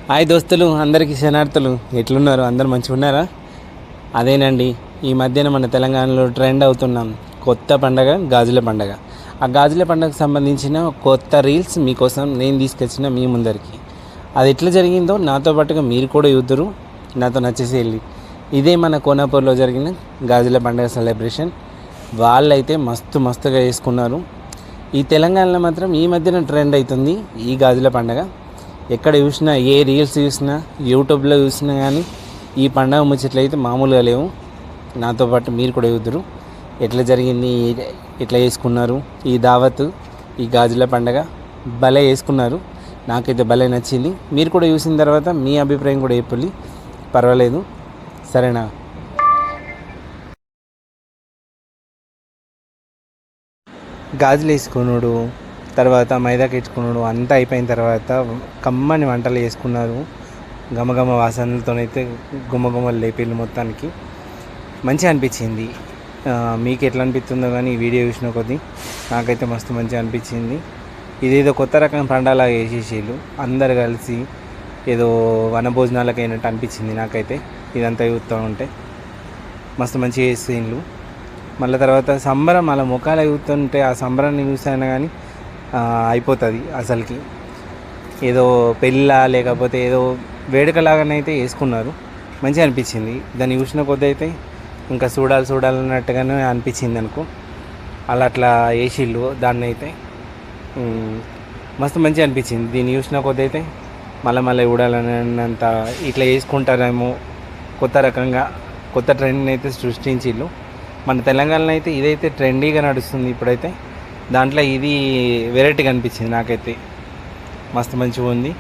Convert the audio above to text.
Hi దోస్తులు, అందరికీ శనార్థులు. ఎట్లున్నారు? అందరు మంచిగా ఉన్నారా? అదేనండి, ఈ మధ్యన మన తెలంగాణలో ట్రెండ్ అవుతున్నాం కొత్త పండగ గాజుల పండగ. ఆ గాజుల పండగకు సంబంధించిన కొత్త రీల్స్ మీకోసం నేను తీసుకొచ్చిన మీ ముందరికి. అది ఎట్లా జరిగిందో నాతో పాటుగా మీరు కూడా చూద్దురు, నాతో నచ్చేసి వెళ్ళి. ఇదే మన కోనాపూర్లో జరిగిన గాజుల పండగ సెలబ్రేషన్. వాళ్ళైతే మస్తుగా చేసుకున్నారు. ఈ తెలంగాణలో మాత్రం ఈ మధ్యన ట్రెండ్ అవుతుంది ఈ గాజుల పండగ. ఎక్కడ చూసినా, ఏ రీల్స్ చూసినా, యూట్యూబ్లో చూసినా కానీ ఈ పండగ ముచ్చట్లయితే మామూలుగా లేవు. నాతో పాటు మీరు కూడా చూద్దరు ఎట్లా జరిగింది, ఎట్లా చేసుకున్నారు ఈ దావత్, ఈ గాజుల పండగ. భలే చేసుకున్నారు, నాకైతే భలే నచ్చింది. మీరు కూడా చూసిన తర్వాత మీ అభిప్రాయం కూడా చెప్పండి, పర్వాలేదు, సరేనా? గాజులు వేసుకున్నాడు, తర్వాత మైదాకి ఇచ్చుకున్నాడు, అంతా అయిపోయిన తర్వాత కమ్మని వంటలు చేసుకున్నారు. గమగమ వాసనలతోనైతే గుమ్మగుమ్మలు లేపిళ్ళు. మొత్తానికి మంచిగా అనిపించింది. మీకు ఎట్లా అనిపిస్తుందో కానీ ఈ వీడియో చూసిన కొద్దీ నాకైతే మస్తు మంచిగా అనిపించింది. ఇదేదో కొత్త రకం పండగలాగా వేసేసేళ్ళు అందరు కలిసి, ఏదో వనభోజనాలకు అయినట్టు అనిపించింది నాకైతే. ఇదంతా చూస్తూ ఉంటే మస్తు మంచిగా వేసేళ్ళు. మళ్ళీ తర్వాత సంబరం, అలా ముఖాలు చూస్తుంటే ఆ సంబరాన్ని చూసాను కానీ అయిపోతుంది. అసలుకి ఏదో పెళ్ళ లేకపోతే ఏదో వేడుకలాగానైతే వేసుకున్నారు. మంచిగా అనిపించింది. దాన్ని చూసిన కొద్ది అయితే ఇంకా చూడాలన్నట్టుగానే అనిపించింది అనుకో. అట్లా వేసిళ్ళు దాన్ని అయితే మస్తు మంచిగా అనిపించింది. దీన్ని చూసిన కొద్ది అయితే మళ్ళీ చూడాలన్నంత ఇట్లా వేసుకుంటారేమో. కొత్త రకంగా కొత్త ట్రెండ్ని అయితే సృష్టించిళ్ళు. మన తెలంగాణలో అయితే ఇదైతే ట్రెండీగా నడుస్తుంది ఇప్పుడైతే. దాంట్లో ఇది వెరైటీగా అనిపించింది నాకైతే. మస్తు మంచిగా ఉంది.